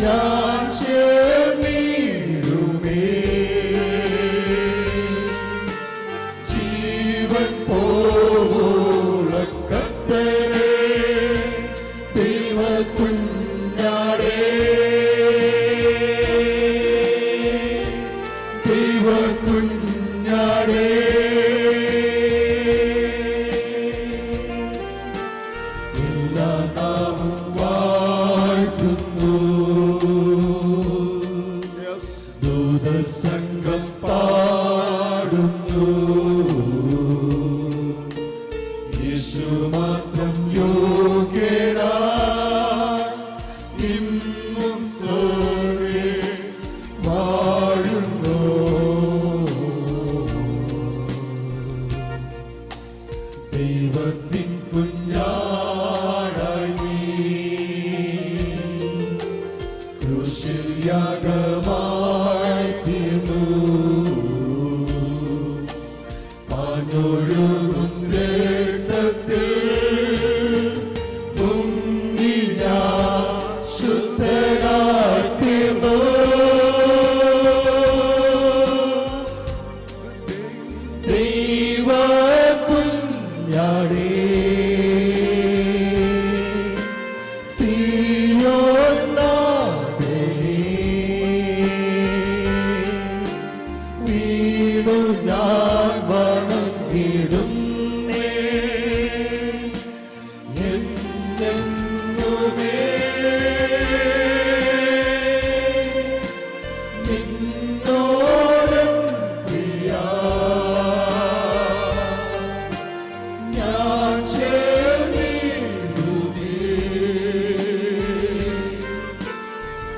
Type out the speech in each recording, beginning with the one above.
ഞാൻ ചേർന്നിടുമേ. ജീവൻ പോവുള്ള കർത്തനേ, ദൈവകുഞ്ഞാടേ, ദൈവകുഞ്ഞാടേ, എല്ലാ നാവും വാഴ്ത്തുന്നു, ദൂതസംഘം പാടുന്നു, യേശു മാത്രം യോഗ്യനാ, ഇന്നും സ്വർഗ്ഗേ വാഴുന്നു. ദൈവത്തിൻ കുഞ്ഞാടായി നീ ക്രൂശിൽ യാഗമായി തീർന്നു. പാഞ്ഞൊഴുകും രക്തത്തിൽ മുങ്ങി ഞാൻ ശുദ്ധനായി തീർന്നു. ദൈവകുഞ്ഞാടേ, സിയോൻ നാഥനേ, വീണു ഞാൻ വണങ്ങിടുന്നേ, എന്നെന്നുമേ നിന്നോടും പ്രിയാ, ഞാൻ ചേർന്നിടുമേ.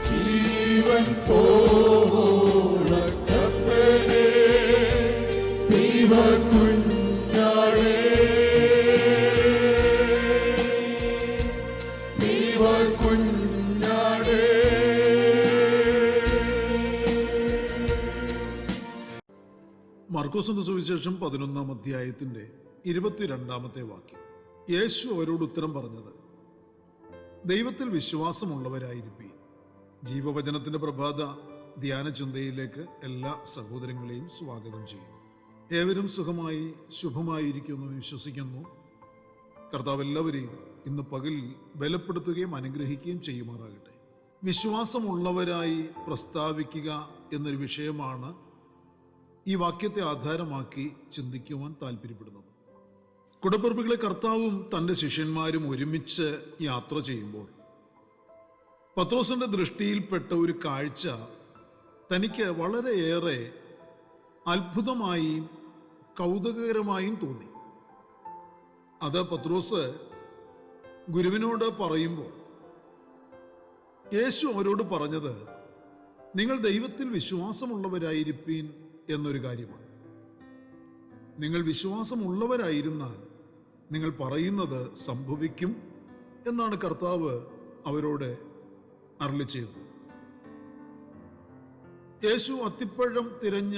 ജീവൻ പോവുള്ള കർത്തനേ, ദൈവകുഞ്ഞാടേ, ദൈവകുഞ്ഞാടേ. മർക്കോസിന്റെ സുവിശേഷം 11-ാം അധ്യായത്തിന്റെ 22-ാമത്തെ വാക്യം. യേശു അവരോട് ഉത്തരം പറഞ്ഞത്, ദൈവത്തിൽ വിശ്വാസമുള്ളവരായിരിപ്പീൻ. ജീവവചനത്തിന്റെ പ്രഭാത ധ്യാന ചിന്തയിലേക്ക് എല്ലാ സഹോദരങ്ങളെയും സ്വാഗതം ചെയ്യുന്നു. ഏവരും സുഖമായി ശുഭമായിരിക്കുമെന്ന് വിശ്വസിക്കുന്നു. കർത്താവ് എല്ലാവരെയും ഇന്ന് പകലിൽ ബലപ്പെടുത്തുകയും അനുഗ്രഹിക്കുകയും ചെയ്യുമാറാകട്ടെ. വിശ്വാസമുള്ളവരായി പ്രസ്താവിക്കുക എന്നൊരു വിഷയമാണ് ഈ വാക്യത്തെ ആധാരമാക്കി ചിന്തിക്കുവാൻ താല്പര്യപ്പെടുന്നത്. കുടപ്പിറപ്പുകളെ കർത്താവും തൻ്റെ ശിഷ്യന്മാരും ഒരുമിച്ച് യാത്ര ചെയ്യുമ്പോൾ പത്രോസിന്റെ ദൃഷ്ടിയിൽപ്പെട്ട ഒരു കാഴ്ച തനിക്ക് വളരെയേറെ അത്ഭുതമായും കൗതുകകരമായും തോന്നി. അത് പത്രോസ് ഗുരുവിനോട് പറയുമ്പോൾ യേശു അവരോട് പറഞ്ഞത്, നിങ്ങൾ ദൈവത്തിൽ വിശ്വാസമുള്ളവരായിരിപ്പീൻ എന്നൊരു കാര്യമാണ്. നിങ്ങൾ വിശ്വാസമുള്ളവരായിരുന്നാൽ നിങ്ങൾ പറയുന്നത് സംഭവിക്കും എന്നാണ് കർത്താവ് അവരോട് അരുളി ചെയ്തത്. യേശു അത്തിപ്പഴം തിരഞ്ഞ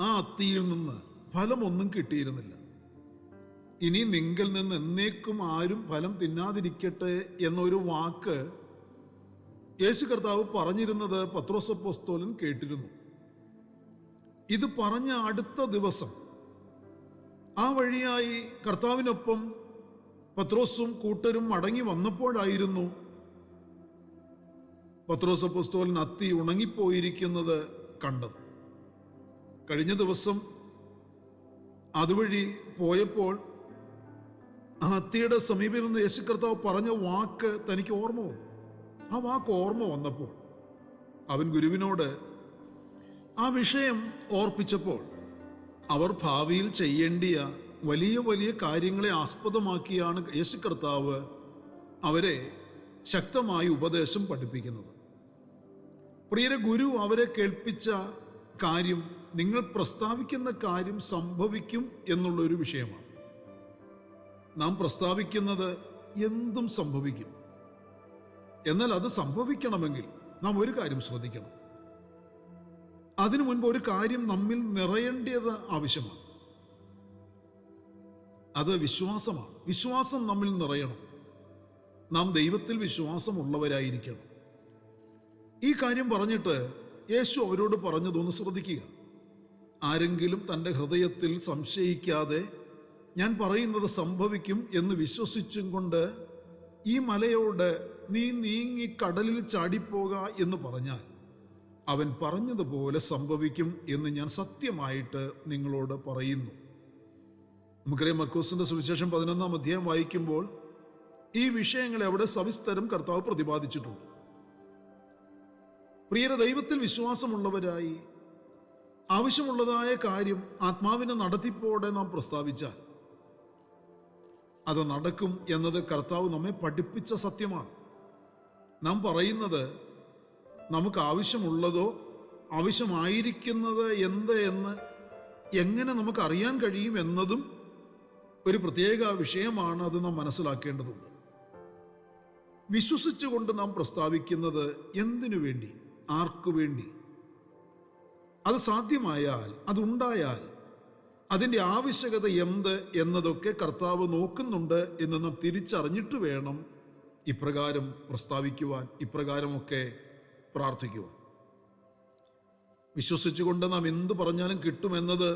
ആ അത്തിയിൽ നിന്ന് ഫലമൊന്നും കിട്ടിയിരുന്നില്ല. ഇനി നിങ്കൽ നിന്ന് എന്നേക്കും ആരും ഫലം തിന്നാതിരിക്കട്ടെ എന്നൊരു വാക്ക് യേശു കർത്താവ് പറഞ്ഞിരുന്നത് പത്രോസ് അപ്പോസ്തലൻ കേട്ടിരുന്നു. ഇത് പറഞ്ഞ അടുത്ത ദിവസം ആ വഴിയായി കർത്താവിനൊപ്പം പത്രോസും കൂട്ടരും മടങ്ങി വന്നപ്പോഴായിരുന്നു പത്രോസ് അപ്പോസ്തലൻ അത്തി ഉണങ്ങിപ്പോയിരിക്കുന്നത് കണ്ടത്. കഴിഞ്ഞ ദിവസം അതുവഴി പോയപ്പോൾ ആ അത്തിയുടെ സമീപം നിന്ന് യേശു കർത്താവ് പറഞ്ഞ വാക്ക് തനിക്ക് ഓർമ്മ വന്നു. ആ വാക്ക് ഓർമ്മ വന്നപ്പോൾ അവൻ ഗുരുവിനോട് ആ വിഷയം ഓർപ്പിച്ചപ്പോൾ അവർ ഭാവിയിൽ ചെയ്യേണ്ടിയ വലിയ വലിയ കാര്യങ്ങളെ ആസ്പദമാക്കിയാണ് യേശു കർത്താവ് അവരെ ശക്തമായി ഉപദേശം പഠിപ്പിക്കുന്നത്. പ്രിയരെ, ഗുരു അവരെ കേൾപ്പിച്ച കാര്യം, നിങ്ങൾ പ്രസ്താവിക്കുന്ന കാര്യം സംഭവിക്കും എന്നുള്ളൊരു വിഷയമാണ്. നാം പ്രസ്താവിക്കുന്നത് എന്തും സംഭവിക്കും. എന്നാൽ അത് സംഭവിക്കണമെങ്കിൽ നാം ഒരു കാര്യം ശ്രദ്ധിക്കണം. അതിനു മുൻപ് ഒരു കാര്യം നമ്മിൽ നിറയേണ്ടത് ആവശ്യമാണ്. അത് വിശ്വാസമാണ്. വിശ്വാസം നമ്മിൽ നിറയണം. നാം ദൈവത്തിൽ വിശ്വാസമുള്ളവരായിരിക്കണം. ഈ കാര്യം പറഞ്ഞിട്ട് യേശു അവരോട് പറഞ്ഞതൊന്ന് ശ്രദ്ധിക്കുക. ആരെങ്കിലും തൻ്റെ ഹൃദയത്തിൽ സംശയിക്കാതെ ഞാൻ പറയുന്നത് സംഭവിക്കും എന്ന് വിശ്വസിച്ചും കൊണ്ട് ഈ മലയോട് നീ നീങ്ങി കടലിൽ ചാടിപ്പോക എന്ന് പറഞ്ഞാൽ അവൻ പറഞ്ഞതുപോലെ സംഭവിക്കും എന്ന് ഞാൻ സത്യമായിട്ട് നിങ്ങളോട് പറയുന്നു. നമുക്കറിയാം, മർക്കോസിന്റെ സുവിശേഷം 11-ാം അധ്യായം വായിക്കുമ്പോൾ ഈ വിഷയങ്ങളെ അവിടെ സവിസ്തരം കർത്താവ് പ്രതിപാദിച്ചിട്ടുണ്ട്. പ്രിയരെ, ദൈവത്തിൽ വിശ്വാസമുള്ളവരായി ആവശ്യമുള്ളതായ കാര്യം ആത്മാവിന്റെ നടത്തിപ്പോടെ നാം പ്രസ്താവിച്ചാൽ അത് നടക്കും എന്നത് കർത്താവ് നമ്മെ പഠിപ്പിച്ച സത്യമാണ്. നാം പറയുന്നത് നമുക്ക് ആവശ്യമുള്ളതോ ആവശ്യമായിരിക്കുന്നത് എന്ത് എന്ന് എങ്ങനെ നമുക്ക് അറിയാൻ കഴിയും എന്നതും ഒരു പ്രത്യേക വിഷയമാണ്. അത് നാം മനസ്സിലാക്കേണ്ടതുണ്ട്. വിശ്വസിച്ചുകൊണ്ട് നാം പ്രസ്താവിക്കുന്നത് എന്തിനു വേണ്ടി, ആർക്കു വേണ്ടി? അത് സാധ്യമായാൽ, അതുണ്ടായാൽ അതിൻ്റെ ആവശ്യകത എന്ത് എന്നതൊക്കെ കർത്താവ് നോക്കുന്നുണ്ട് എന്ന് നാം തിരിച്ചറിഞ്ഞിട്ട് വേണം ഇപ്രകാരം പ്രസ്താവിക്കുവാൻ, ഇപ്രകാരമൊക്കെ പ്രാർത്ഥിക്കുവാൻ. വിശ്വസിച്ചുകൊണ്ട് നാം എന്തു പറഞ്ഞാലും കിട്ടുമെന്നത്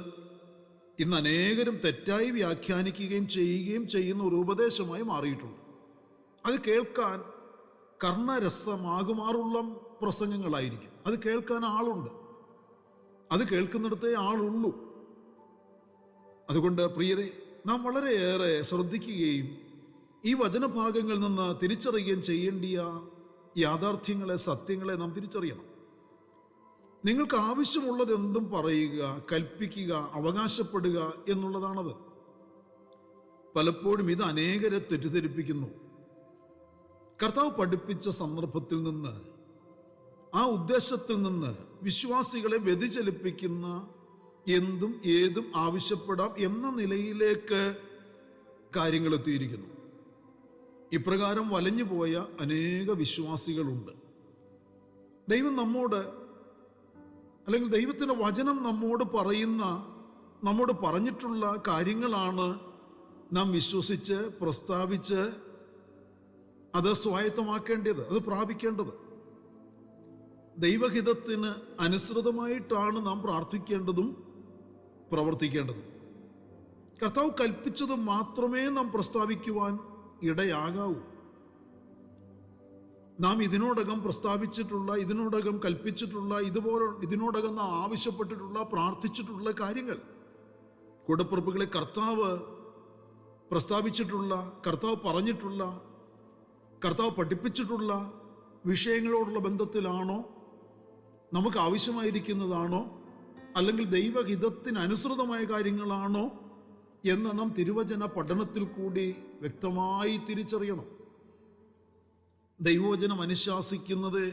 ഇന്ന് അനേകരും തെറ്റായി വ്യാഖ്യാനിക്കുകയും ചെയ്യുന്ന ഒരു ഉപദേശമായി മാറിയിട്ടുണ്ട്. അത് കേൾക്കാൻ കർണരസമാകുമാറുള്ള പ്രസംഗങ്ങളായിരിക്കും. അത് കേൾക്കാൻ ആളുണ്ട്, അത് കേൾക്കുന്നിടത്തേ ആളുള്ളൂ. അതുകൊണ്ട് പ്രിയരെ, നാം വളരെയേറെ ശ്രദ്ധിക്കുകയും ഈ വചനഭാഗങ്ങളിൽ നിന്ന് തിരിച്ചറിയുകയും ചെയ്യേണ്ടിയ യാഥാർത്ഥ്യങ്ങളെ, സത്യങ്ങളെ നാം തിരിച്ചറിയണം. നിങ്ങൾക്ക് ആവശ്യമുള്ളത് എന്തും പറയുക, കൽപ്പിക്കുക, അവകാശപ്പെടുക എന്നുള്ളതാണത്. പലപ്പോഴും ഇത് അനേകരെ തെറ്റിദ്ധരിപ്പിക്കുന്നു. കർത്താവ് പഠിപ്പിച്ച സന്ദർഭത്തിൽ നിന്ന്, ആ ഉദ്ദേശത്തിൽ നിന്ന് വിശ്വാസികളെ വ്യതിചലിപ്പിക്കുന്ന എന്തും ഏതും ആവശ്യപ്പെടാം എന്ന നിലയിലേക്ക് കാര്യങ്ങൾ എത്തിയിരിക്കുന്നു. ഇപ്രകാരം വലഞ്ഞുപോയ അനേക വിശ്വാസികളുണ്ട്. ദൈവം നമ്മോട്, അല്ലെങ്കിൽ ദൈവത്തിൻ്റെ വചനം നമ്മോട് പറഞ്ഞിട്ടുള്ള കാര്യങ്ങളാണ് നാം വിശ്വസിച്ച് പ്രസ്താവിച്ച് അത് സ്വായത്തമാക്കേണ്ടത്, അത് പ്രാപിക്കേണ്ടത്. ദൈവഹിതത്തിന് അനുസൃതമായിട്ടാണ് നാം പ്രാർത്ഥിക്കേണ്ടതും പ്രവർത്തിക്കേണ്ടതും. കർത്താവ് കൽപ്പിച്ചത് മാത്രമേ നാം പ്രസ്താവിക്കുവാൻ ഇടയാകാവൂ. നാം ഇതിനോടകം പ്രസ്താവിച്ചിട്ടുള്ള, ഇതിനോടകം കൽപ്പിച്ചിട്ടുള്ള, ഇതിനോടകം നാം ആവശ്യപ്പെട്ടിട്ടുള്ള, പ്രാർത്ഥിച്ചിട്ടുള്ള കാര്യങ്ങൾ, കൂടപ്പിറപ്പുകളെ കർത്താവ് പ്രസ്താവിച്ചിട്ടുള്ള, കർത്താവ് പറഞ്ഞിട്ടുള്ള, കർത്താവ് പഠിപ്പിച്ചിട്ടുള്ള വിഷയങ്ങളോടുള്ള ബന്ധത്തിലാണോ, നമുക്ക് ആവശ്യമായിരിക്കുന്നതാണോ, അല്ലെങ്കിൽ ദൈവഹിതത്തിന് അനുസൃതമായ കാര്യങ്ങളാണോ എന്ന് നാം തിരുവചന പഠനത്തിൽ കൂടി വ്യക്തമായി തിരിച്ചറിയണം. ദൈവവചനം അനുശാസിക്കുന്നത്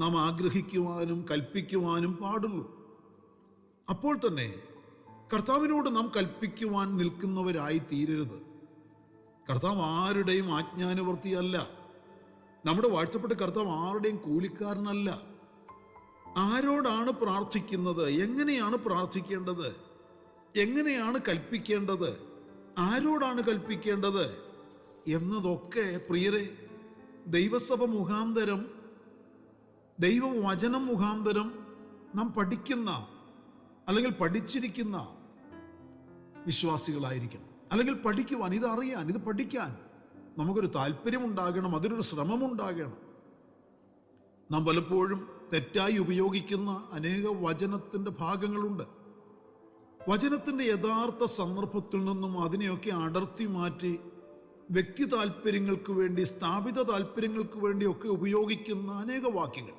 നാം ആഗ്രഹിക്കുവാനും കൽപ്പിക്കുവാനും പാടുള്ളൂ. അപ്പോൾ തന്നെ കർത്താവിനോട് നാം കൽപ്പിക്കുവാൻ നിൽക്കുന്നവരായി തീരരുത്. കർത്താവ് ആരുടെയും ആജ്ഞാനുവർത്തിയല്ല. നമ്മുടെ വാഴ്ചപ്പെട്ട കർത്താവ് ആരുടെയും കൂലിക്കാരനല്ല. ആരോടാണ് പ്രാർത്ഥിക്കുന്നത്, എങ്ങനെയാണ് പ്രാർത്ഥിക്കേണ്ടത്, എങ്ങനെയാണ് കൽപ്പിക്കേണ്ടത്, ആരോടാണ് കൽപ്പിക്കേണ്ടത് എന്നതൊക്കെ പ്രിയരെ ദൈവസഭ മുഖാന്തരം, ദൈവവചനം മുഖാന്തരം നാം പഠിക്കുന്ന, അല്ലെങ്കിൽ പഠിച്ചിരിക്കുന്ന വിശ്വാസികളായിരിക്കണം. അല്ലെങ്കിൽ പഠിക്കുവാൻ, ഇതറിയാൻ, ഇത് പഠിക്കാൻ നമുക്കൊരു താല്പര്യമുണ്ടാകണം, അതിനൊരു ശ്രമമുണ്ടാകണം. നാം പലപ്പോഴും തെറ്റായി ഉപയോഗിക്കുന്ന അനേക വചനത്തിൻ്റെ ഭാഗങ്ങളുണ്ട്. വചനത്തിൻ്റെ യഥാർത്ഥ സന്ദർഭത്തിൽ നിന്നും അതിനെയൊക്കെ അടർത്തി മാറ്റി വ്യക്തി താല്പര്യങ്ങൾക്ക് വേണ്ടി, സ്ഥാപിത താല്പര്യങ്ങൾക്ക് വേണ്ടിയൊക്കെ ഉപയോഗിക്കുന്ന അനേക വാക്യങ്ങൾ.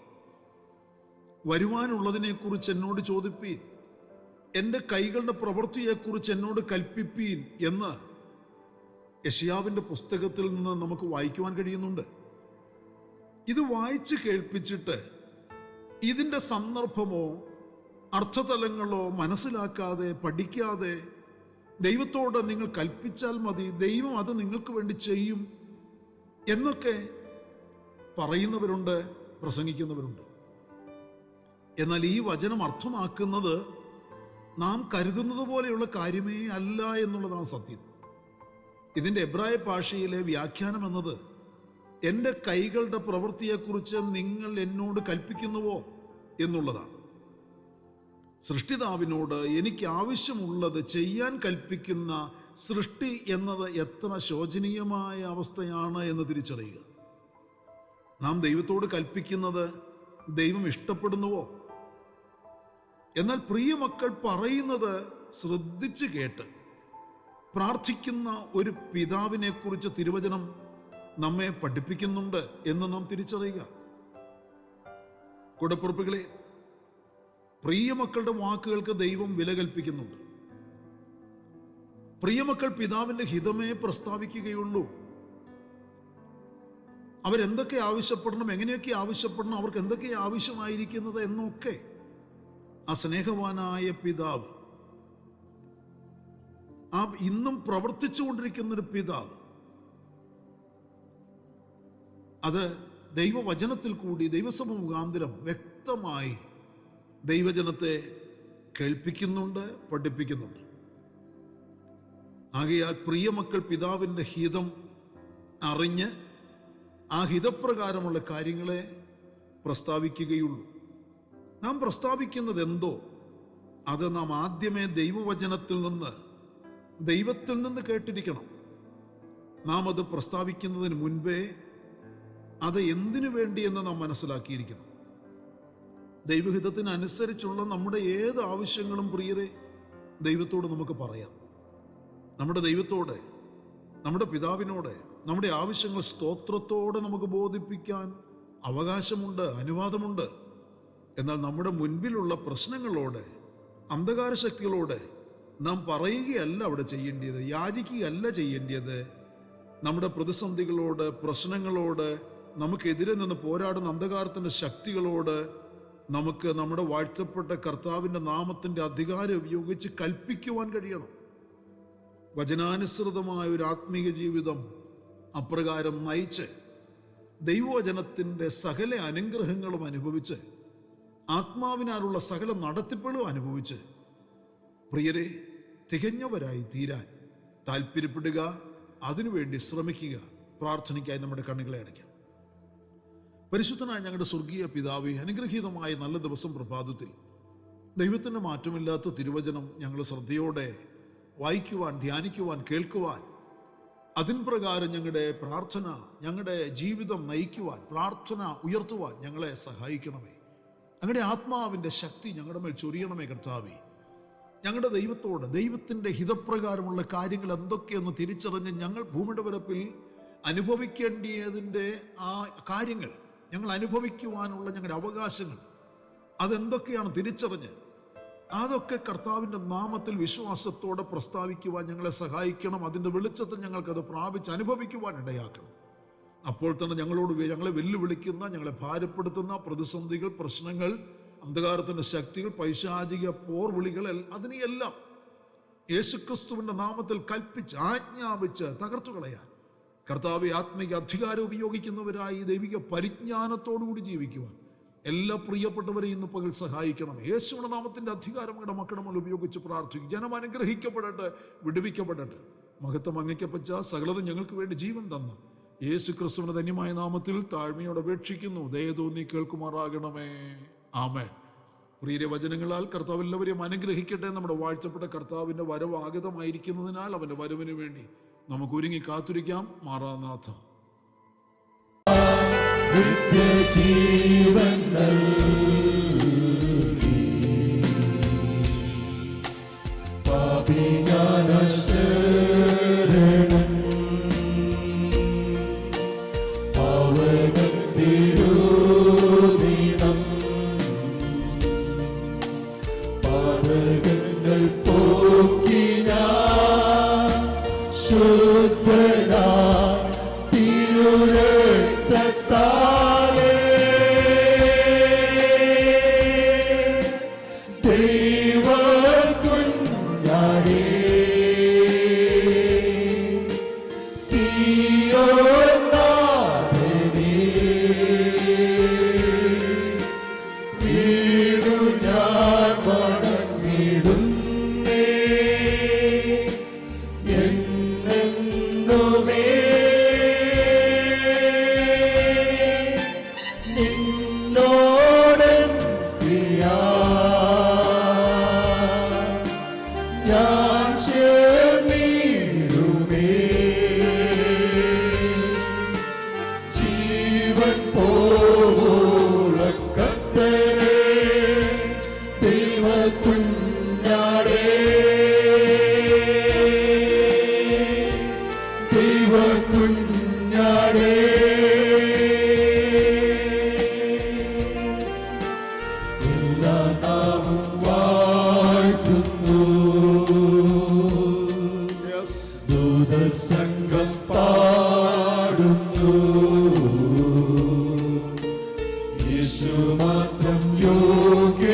വരുവാനുള്ളതിനെക്കുറിച്ച് എന്നോട് ചോദിപ്പീൻ, എൻ്റെ കൈകളുടെ പ്രവൃത്തിയെക്കുറിച്ച് എന്നോട് കൽപ്പിപ്പീൻ എന്ന് യെശയ്യാവിൻ്റെ പുസ്തകത്തിൽ നിന്ന് നമുക്ക് വായിക്കുവാൻ കഴിയുന്നുണ്ട്. ഇത് വായിച്ച് കേൾപ്പിച്ചിട്ട് ഇതിൻ്റെ സന്ദർഭമോ അർത്ഥതലങ്ങളോ മനസ്സിലാക്കാതെ, പഠിക്കാതെ ദൈവത്തോട് നിങ്ങൾ കൽപ്പിച്ചാൽ മതി, ദൈവം അത് നിങ്ങൾക്ക് വേണ്ടി ചെയ്യും എന്നൊക്കെ പറയുന്നവരുണ്ട്, പ്രസംഗിക്കുന്നവരുണ്ട്. എന്നാൽ ഈ വചനം അർത്ഥമാക്കുന്നത് നാം കരുതുന്നത് പോലെയുള്ള കാര്യമേ അല്ല എന്നുള്ളതാണ് സത്യം. ഇതിൻ്റെ എബ്രായ ഭാഷയിലെ വ്യാഖ്യാനം എന്നത് എൻ്റെ കൈകളുടെ പ്രവൃത്തിയെക്കുറിച്ച് നിങ്ങൾ എന്നോട് കൽപ്പിക്കുന്നുവോ എന്നുള്ളതാണ്. സൃഷ്ടിതാവിനോട് എനിക്ക് ആവശ്യമുള്ളത് ചെയ്യാൻ കൽപ്പിക്കുന്ന സൃഷ്ടി എന്നത് എത്ര ശോചനീയമായ അവസ്ഥയാണ് എന്ന് തിരിച്ചറിയുക. നാം ദൈവത്തോട് കൽപ്പിക്കുന്നത് ദൈവം ഇഷ്ടപ്പെടുന്നുവോ? എന്നാൽ പ്രിയ മക്കൾ പറയുന്നത് ശ്രദ്ധിച്ചു കേട്ട് പ്രാർത്ഥിക്കുന്ന ഒരു പിതാവിനെ കുറിച്ച് തിരുവചനം നമ്മെ പഠിപ്പിക്കുന്നുണ്ട് എന്ന് നാം തിരിച്ചറിയുക. കൂടപ്പുറപ്പുകളെ, പ്രിയമക്കളുടെ വാക്കുകൾക്ക് ദൈവം വില കൽപ്പിക്കുന്നുണ്ട്. പ്രിയമക്കൾ പിതാവിന്റെ ഹിതമേ പ്രസ്താവിക്കുകയുള്ളൂ. അവരെന്തൊക്കെ ആവശ്യപ്പെടണം, എങ്ങനെയൊക്കെ ആവശ്യപ്പെടണം, അവർക്ക് എന്തൊക്കെ ആവശ്യമായിരിക്കുന്നത് എന്നൊക്കെ ആ സ്നേഹവാനായ പിതാവ്, ആ ഇന്നും പ്രവർത്തിച്ചുകൊണ്ടിരിക്കുന്നൊരു പിതാവ്, അത് ദൈവവചനത്തിൽ കൂടി ദൈവസഭ മുഖാന്തരം വ്യക്തമായി ദൈവജനത്തെ കേൾപ്പിക്കുന്നുണ്ട്, പഠിപ്പിക്കുന്നുണ്ട്. ആകയാൽ പ്രിയമക്കൾ പിതാവിൻ്റെ ഹിതം അറിഞ്ഞ് ആ ഹിതപ്രകാരമുള്ള കാര്യങ്ങളെ പ്രസ്താവിക്കുകയുള്ളൂ. നാം പ്രസ്താവിക്കുന്നത് എന്തോ അത് നാം ആദ്യമേ ദൈവവചനത്തിൽ നിന്ന്, ദൈവത്തിൽ നിന്ന് കേട്ടിരിക്കണം. നാം അത് പ്രസ്താവിക്കുന്നതിന് മുൻപേ അത് എന്തിനു വേണ്ടിയെന്ന് നാം മനസ്സിലാക്കിയിരിക്കണം. ദൈവഹിതത്തിനനുസരിച്ചുള്ള നമ്മുടെ ഏത് ആവശ്യങ്ങളും പ്രിയരെ ദൈവത്തോട് നമുക്ക് പറയാം. നമ്മുടെ ദൈവത്തോടെ, നമ്മുടെ പിതാവിനോട് നമ്മുടെ ആവശ്യങ്ങൾ സ്തോത്രത്തോടെ നമുക്ക് ബോധിപ്പിക്കാൻ അവകാശമുണ്ട്, അനുവാദമുണ്ട്. എന്നാൽ നമ്മുടെ മുൻപിലുള്ള പ്രശ്നങ്ങളോട്, അന്ധകാര ശക്തികളോട് നാം പറയുകയല്ല അവിടെ ചെയ്യേണ്ടത്, യാചിക്കുകയല്ല ചെയ്യേണ്ടത്. നമ്മുടെ പ്രതിസന്ധികളോട്, പ്രശ്നങ്ങളോട്, നമുക്കെതിരെ നിന്ന് പോരാടുന്ന അന്ധകാരത്തിൻ്റെ ശക്തികളോട് നമുക്ക് നമ്മുടെ വാഴ്ത്തപ്പെട്ട കർത്താവിൻ്റെ നാമത്തിൻ്റെ അധികാരം ഉപയോഗിച്ച് കൽപ്പിക്കുവാൻ കഴിയണം. വചനാനുസൃതമായ ഒരു ആത്മീയ ജീവിതം അപ്രകാരം നയിച്ച് ദൈവവചനത്തിൻ്റെ സകല അനുഗ്രഹങ്ങളും അനുഭവിച്ച് ആത്മാവിനാലുള്ള സകല നടത്തിപ്പുകളും അനുഭവിച്ച് പ്രിയരെ തികഞ്ഞവരായി തീരാൻ താല്പര്യപ്പെടുക, അതിനുവേണ്ടി ശ്രമിക്കുക. പ്രാർത്ഥനയ്ക്കായി നമ്മുടെ കണ്ണുകളെ അടയ്ക്കാം. പരിശുദ്ധനായ ഞങ്ങളുടെ സ്വർഗീയ പിതാവേ, അനുഗ്രഹീതമായ നല്ല ദിവസം പ്രഭാതത്തിൽ ദൈവത്തിൻ്റെ മാറ്റമില്ലാത്ത തിരുവചനം ഞങ്ങൾ ശ്രദ്ധയോടെ വായിക്കുവാൻ, ധ്യാനിക്കുവാൻ, കേൾക്കുവാൻ, അതിൻ പ്രകാരം ഞങ്ങളുടെ പ്രാർത്ഥന, ഞങ്ങളുടെ ജീവിതം നയിക്കുവാൻ, പ്രാർത്ഥന ഉയർത്തുവാൻ ഞങ്ങളെ സഹായിക്കണമേ. ഞങ്ങളുടെ ആത്മാവിൻ്റെ ശക്തി ഞങ്ങളുടെ മേൽ ചൊരിയണമേ കർത്താവേ. ഞങ്ങളുടെ ദൈവത്തോട്, ദൈവത്തിൻ്റെ ഹിതപ്രകാരമുള്ള കാര്യങ്ങൾ എന്തൊക്കെയെന്ന് തിരിച്ചറിഞ്ഞ് ഞങ്ങൾ ഭൂമിയുടെ പരപ്പിൽ അനുഭവിക്കേണ്ടതിൻ്റെ ആ കാര്യങ്ങൾ, ഞങ്ങൾ അനുഭവിക്കുവാനുള്ള ഞങ്ങളുടെ അവകാശങ്ങൾ അതെന്തൊക്കെയാണ് തിരിച്ചറിഞ്ഞ് അതൊക്കെ കർത്താവിൻ്റെ നാമത്തിൽ വിശ്വാസത്തോടെ പ്രസ്താവിക്കുവാൻ ഞങ്ങളെ സഹായിക്കണം. അതിൻ്റെ വെളിച്ചത്തിൽ ഞങ്ങൾക്കത് പ്രാപിച്ച് അനുഭവിക്കുവാൻ ഇടയാക്കണം. അപ്പോൾ തന്നെ ഞങ്ങളെ വെല്ലുവിളിക്കുന്ന, ഞങ്ങളെ ഭാരപ്പെടുത്തുന്ന പ്രതിസന്ധികൾ, പ്രശ്നങ്ങൾ, അന്ധകാരത്തിൻ്റെ ശക്തികൾ, പൈശാചിക പോർവിളികൾ, അതിനെയെല്ലാം യേശുക്രിസ്തുവിൻ്റെ നാമത്തിൽ കൽപ്പിച്ച്, ആജ്ഞാപിച്ച് തകർത്തു കളയാൻ കർത്താവെ ആത്മീക അധികാരം ഉപയോഗിക്കുന്നവരായി ദൈവിക പരിജ്ഞാനത്തോടുകൂടി ജീവിക്കുവാൻ എല്ലാ പ്രിയപ്പെട്ടവരെയും ഇന്ന് പകൽ സഹായിക്കണം. യേശുവിന്റെ നാമത്തിന്റെ അധികാരം ഞങ്ങളുടെ മക്കളുടെ മുന്നിൽ ഉപയോഗിച്ച് പ്രാർത്ഥിക്കും. ജനം അനുഗ്രഹിക്കപ്പെടട്ടെ, വിടുവിക്കപ്പെടട്ടെ. മഹത്വം അങ്ങയ്ക്കപ്പച്ച സകലതും ഞങ്ങൾക്ക് വേണ്ടി ജീവൻ തന്ന യേശു ക്രിസ്തുവിന്റെ ധന്യമായ നാമത്തിൽ താഴ്മയോടെ അപേക്ഷിക്കുന്നു. ദയ തോന്നി കേൾക്കുമാറാകണമേ. ആമേൻ. പ്രിയ വചനങ്ങളാൽ കർത്താവ് എല്ലാവരെയും അനുഗ്രഹിക്കട്ടെ. നമ്മുടെ വാഴ്ത്തപ്പെട്ട കർത്താവിന്റെ വരവ് ആഗതമായിരിക്കുന്നതിനാൽ അവന്റെ വരവിന് വേണ്ടി നമുക്ക് ഒരുങ്ങി കാത്തിരിക്കാം. മാറാനാഥ നിത്യജീവൻ പാപിജ്ഞാനശരണൻ പാവനത്തിരുദിനം പാതകങ്ങൾ പോക്കി ഞാൻ ശുദ്ധനാ തിരുരക്തത്താലേ ദൈവകുഞ്ഞാടേ സിയോനാഥനേ വീണു ഞാൻ വണങ്ങിടുന്നേ എന്നെന്നുമേ എല്ലാ നാവും വാഴ്ത്തുന്നു. ദൂതസംഘം പാടുന്നു. യേശു മാത്രം യോഗ്യ